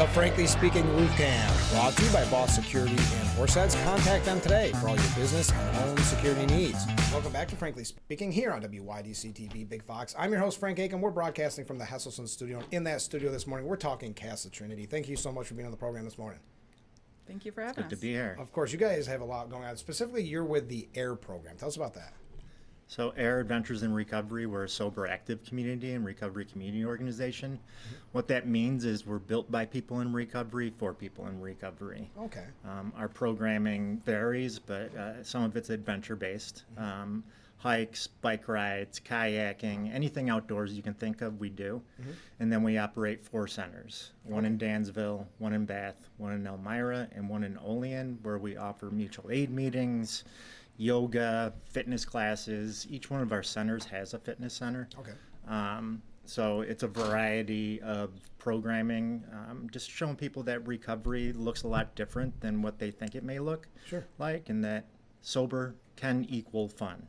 The Frankly Speaking Roof Cam, brought to you by Boss Security and Horseheads. Contact them today for all your business and home security needs. Welcome back to Frankly Speaking here on WYDC-TV Big Fox. I'm your host, Frank Acomb. We're broadcasting from the Hesselson studio. In that studio this morning, we're talking CASA Trinity. Thank you so much for being on the program this morning. Thank you for having us. Good to be here. Of course, you guys have a lot going on. Specifically, you're with the AIR program. Tell us about that. So AIR Adventures in Recovery, we're a sober active community and recovery community organization. What that means is we're built by people in recovery for people in recovery. Okay. Our programming varies, but some of it's adventure-based. Hikes, bike rides, kayaking, anything outdoors you can think of, we do. And then we operate 4 centers, one in Dansville, one in Bath, one in Elmira, and one in Olean, where we offer mutual aid meetings, yoga, fitness classes. Each one of our centers has a fitness center. Okay. So it's a variety of programming, just showing people that recovery looks a lot different than what they think it may look like, and that sober can equal fun.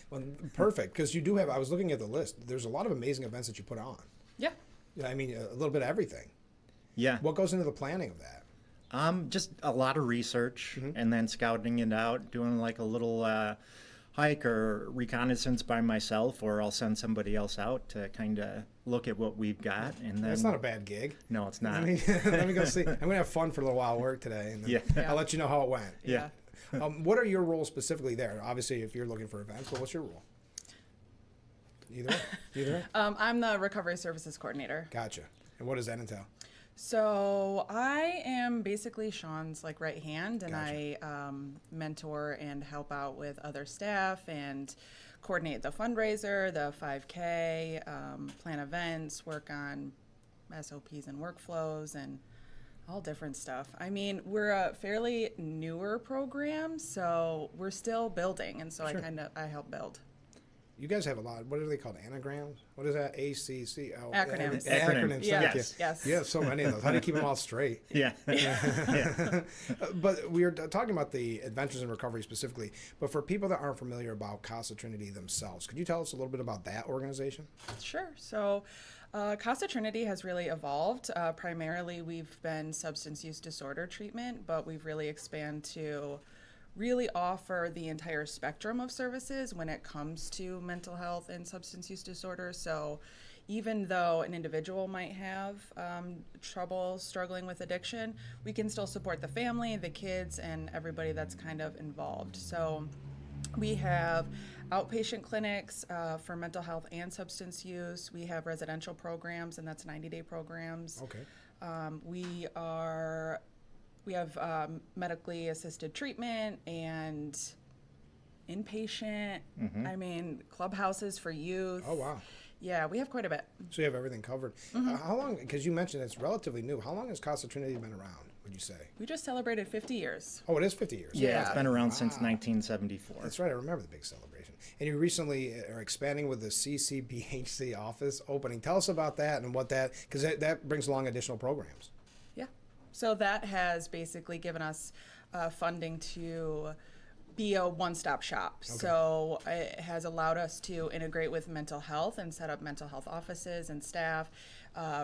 Well, perfect, because you do have, I was looking at the list, there's a lot of amazing events that you put on. Yeah. Yeah, I mean, a little bit of everything. Yeah. What goes into the planning of that? Just a lot of research and then scouting it out, doing like a little hike or reconnaissance by myself, or I'll send somebody else out to kind of look at what we've got. And then That's not a bad gig. No, it's not. I mean, let me go see. I'm going to have fun for a little while at work today, and then I'll let you know how it went. Yeah. What are your roles specifically there? Obviously, if you're looking for events, but what's your role? Either way? I'm the recovery services coordinator. Gotcha. And what does that entail? So I am basically Sean's right hand, and Gotcha. I mentor and help out with other staff and coordinate the fundraiser, the 5K, plan events, work on SOPs and workflows, and all different stuff. I mean, we're a fairly newer program, so we're still building, and so I help build. You guys have a lot. What are they called? Anagrams? What is that? ACCO? Acronyms. Acronyms. Thank you. Yes. You have so many of those. How do you keep them all straight? Yeah. But we are talking about the Adventures in Recovery specifically. But for people that aren't familiar about CASA Trinity themselves, could you tell us a little bit about that organization? Sure. So CASA Trinity has really evolved. Primarily, we've been substance use disorder treatment, but we've really expanded to really offer the entire spectrum of services when it comes to mental health and substance use disorder. So even though an individual might have trouble struggling with addiction, we can still support the family, the kids, and everybody that's kind of involved. So we have outpatient clinics for mental health and substance use. We have residential programs, and that's 90-day programs. Okay. We have medically assisted treatment and inpatient. I mean, clubhouses for youth. Oh, wow. Yeah, we have quite a bit. So you have everything covered. How long, because you mentioned it's relatively new, how long has CASA Trinity been around, would you say? We just celebrated 50 years. Oh, it is 50 years. Yeah, it's been around since 1974. That's right. I remember the big celebration. And you recently are expanding with the CCBHC office opening. Tell us about that and what that, because that brings along additional programs. Yeah. So that has basically given us funding to be a one-stop shop. Okay. So it has allowed us to integrate with mental health and set up mental health offices and staff,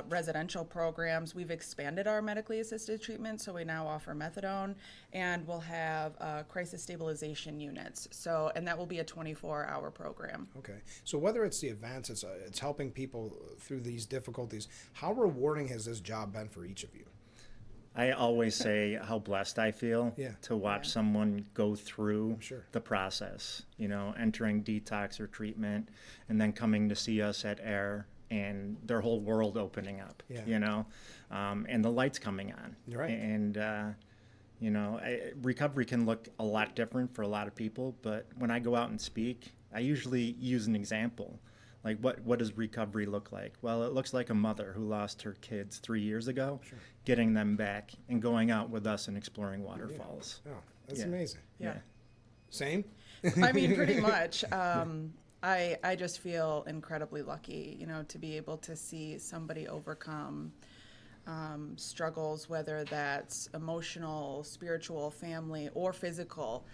residential programs. We've expanded our medically assisted treatment, so we now offer methadone, and we'll have crisis stabilization units. So, and that will be a 24-hour program. Okay. So whether it's the events, it's helping people through these difficulties, how rewarding has this job been for each of you? I always say how blessed I feel to watch someone go through the process, entering detox or treatment and then coming to see us at AIR and their whole world opening up, and the lights coming on. Right. And, recovery can look a lot different for a lot of people, but when I go out and speak, I usually use an example. Like, what does recovery look like? Well, it looks like a mother who lost her kids 3 years ago, getting them back and going out with us and exploring waterfalls. Oh, that's amazing. Yeah. Same? I mean, pretty much. I just feel incredibly lucky, to be able to see somebody overcome struggles, whether that's emotional, spiritual, family, or physical.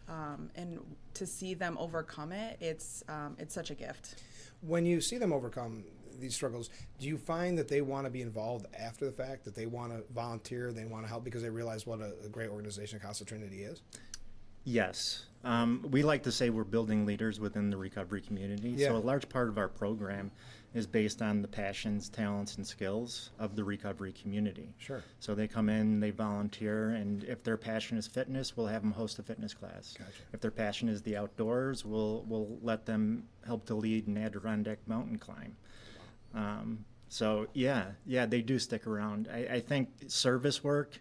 And to see them overcome it, it's such a gift. When you see them overcome these struggles, do you find that they want to be involved after the fact, that they want to volunteer, they want to help because they realize what a great organization CASA Trinity is? Yes. We like to say we're building leaders within the recovery community. Yeah. So a large part of our program is based on the passions, talents, and skills of the recovery community. Sure. So they come in, they volunteer, and if their passion is fitness, we'll have them host a fitness class. Gotcha. If their passion is the outdoors, we'll let them help to lead an Adirondack mountain climb. So they do stick around. I think service work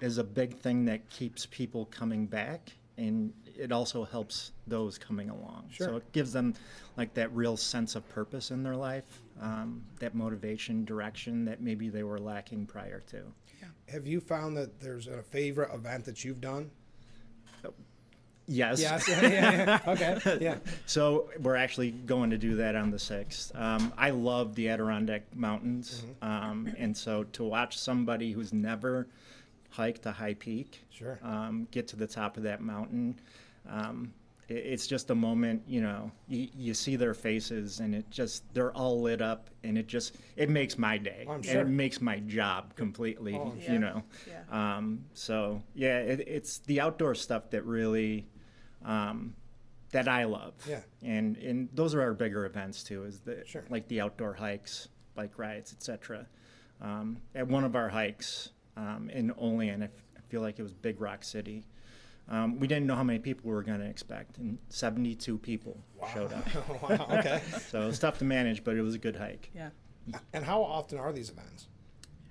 is a big thing that keeps people coming back, and it also helps those coming along. Sure. So it gives them like that real sense of purpose in their life, that motivation, direction that maybe they were lacking prior to. Have you found that there's a favorite event that you've done? Yes. Yes. Yeah. Okay. Yeah. So we're actually going to do that on the 6th. I love the Adirondack Mountains, and so to watch somebody who's never hiked a high peak, Sure. Get to the top of that mountain, it's just a moment, you see their faces, and they're all lit up, and it makes my day. I'm And sure. it makes my job completely, Oh, I'm sure. it's the outdoor stuff that really that I love. Yeah. And those are our bigger events too, Sure. like the outdoor hikes, bike rides, etc. At one of our hikes in Olean, I feel like it was Big Rock City, we didn't know how many people we were going to expect, and 72 people showed up. Wow. Okay. So it was tough to manage, but it was a good hike. Yeah. And how often are these events?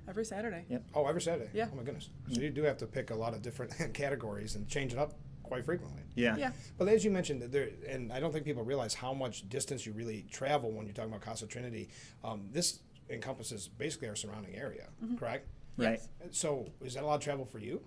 Every Saturday. Yep. Oh, every Saturday? Yeah. Oh, my goodness. So you do have to pick a lot of different categories and change it up quite frequently. Yeah. Yeah. But as you mentioned, and I don't think people realize how much distance you really travel when you're talking about CASA Trinity. This encompasses basically our surrounding area, correct? Right. So is that a lot of travel for you?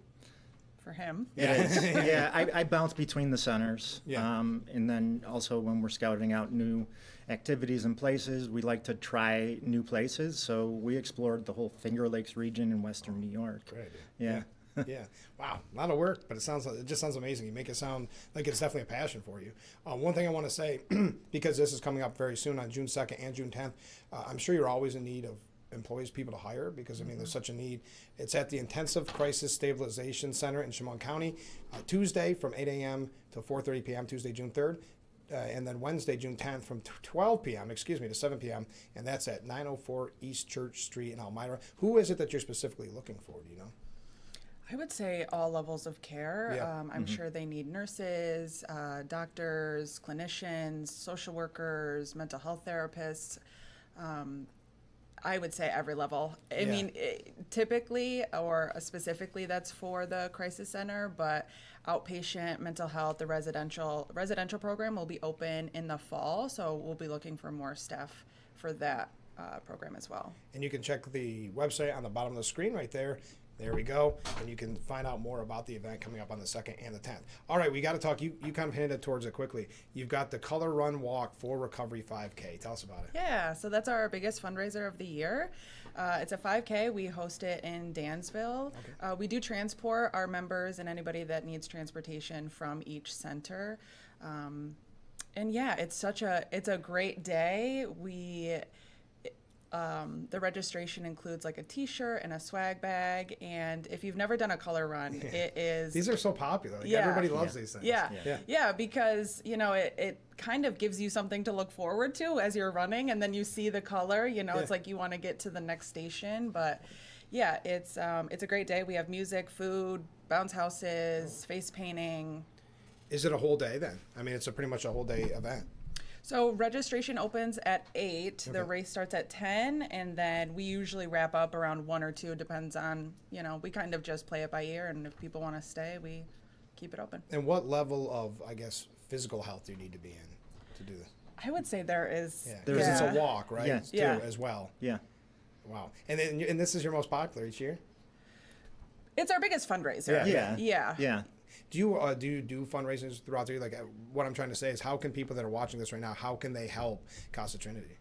For him. It is. Yeah, I bounce between the centers. Yeah. And then also when we're scouting out new activities and places, we like to try new places. So we explored the whole Finger Lakes region in western New York. Great. Yeah. Yeah. Wow. A lot of work, but it just sounds amazing. You make it sound like it's definitely a passion for you. One thing I want to say, because this is coming up very soon on June 2nd and June 10th, I'm sure you're always in need of employees, people to hire, because I mean there's such a need. It's at the Intensive Crisis Stabilization Center in Chemung County, Tuesday from 8 a.m. to 4:30 p.m. Tuesday, June 3rd, and then Wednesday, June 10th from 12 p.m. to 7 p.m. and that's at 904 East Church Street in Elmira. Who is it that you're specifically looking for? Do you know? I would say all levels of care. Yeah. I'm sure they need nurses, doctors, clinicians, social workers, mental health therapists. I would say every level. I mean, typically or specifically that's for the crisis center, but outpatient mental health, the residential program will be open in the fall, so we'll be looking for more staff for that program as well. And you can check the website on the bottom of the screen right there. There we go. And you can find out more about the event coming up on the 2nd and the 10th. All right, we got to talk. You kind of hinted towards it quickly. You've got the Color Run Walk for Recovery 5K. Tell us about it. Yeah, so that's our biggest fundraiser of the year. It's a 5K. We host it in Dansville. Okay. We do transport our members and anybody that needs transportation from each center. And yeah, it's a great day. The registration includes like a t-shirt and a swag bag, and if you've never done a color run, it is... These are so popular. Like, yeah. Everybody loves these things. Yeah, because, it kind of gives you something to look forward to as you're running, and then you see the color, it's like you want to get to the next station, but yeah, it's a great day. We have music, food, bounce houses, face painting. Is it a whole day then? I mean, it's pretty much a whole day event. So registration opens at 8. Okay. The race starts at 10, and then we usually wrap up around 1 or 2. Depends on, we kind of just play it by ear, and if people want to stay, we keep it open. And what level of, I guess, physical health do you need to be in to do this? I would say there is. Yeah, There because is. it's a walk, right? Yeah. Too, Yeah. as well. Yeah. Wow. And this is your most popular each year? It's our biggest fundraiser. Yeah. Yeah. Do you do fundraisers throughout the year? Like, what I'm trying to say is, how can people that are watching this right now, how can they help CASA Trinity?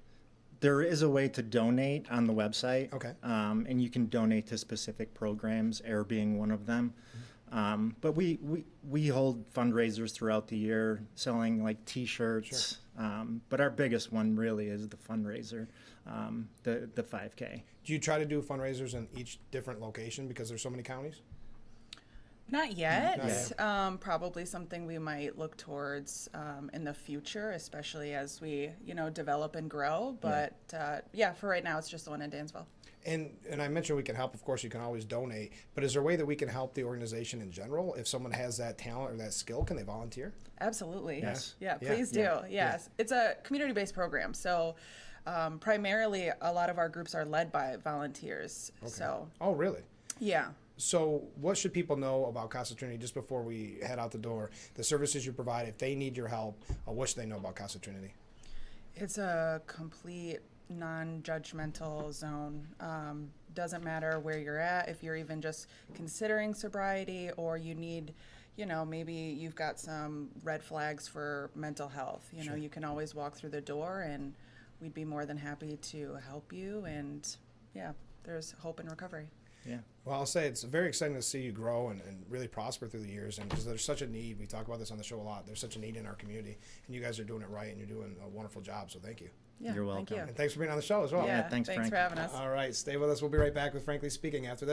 There is a way to donate on the website. Okay. And you can donate to specific programs, AIR being one of them. But we hold fundraisers throughout the year, selling like T-shirts. But our biggest one really is the fundraiser, the 5K. Do you try to do fundraisers in each different location because there's so many counties? Not yet. Not yet. Probably something we might look towards in the future, especially as we, develop and grow. But for right now, it's just the one in Dansville. And I mentioned we can help. Of course, you can always donate. But is there a way that we can help the organization in general? If someone has that talent or that skill, can they volunteer? Absolutely. Yes. Yeah, please do. Yeah. Yes. It's a community-based program. So primarily, a lot of our groups are led by volunteers. Okay. So, Oh, really? yeah. So what should people know about CASA Trinity just before we head out the door? The services you provide, if they need your help, what should they know about CASA Trinity? It's a complete non-judgmental zone. Doesn't matter where you're at, if you're even just considering sobriety or you need, maybe you've got some red flags for mental health. You can always walk through the door and we'd be more than happy to help you. And there's hope and recovery. Yeah. Well, I'll say it's very exciting to see you grow and really prosper through the years. And because there's such a need, we talk about this on the show a lot, there's such a need in our community. And you guys are doing it right and you're doing a wonderful job. So thank you. Yeah, You're welcome. Thank you. And thanks for being on the show as well. Yeah, thanks, Frank. for having us. All right, stay with us. We'll be right back with Frankly Speaking after this.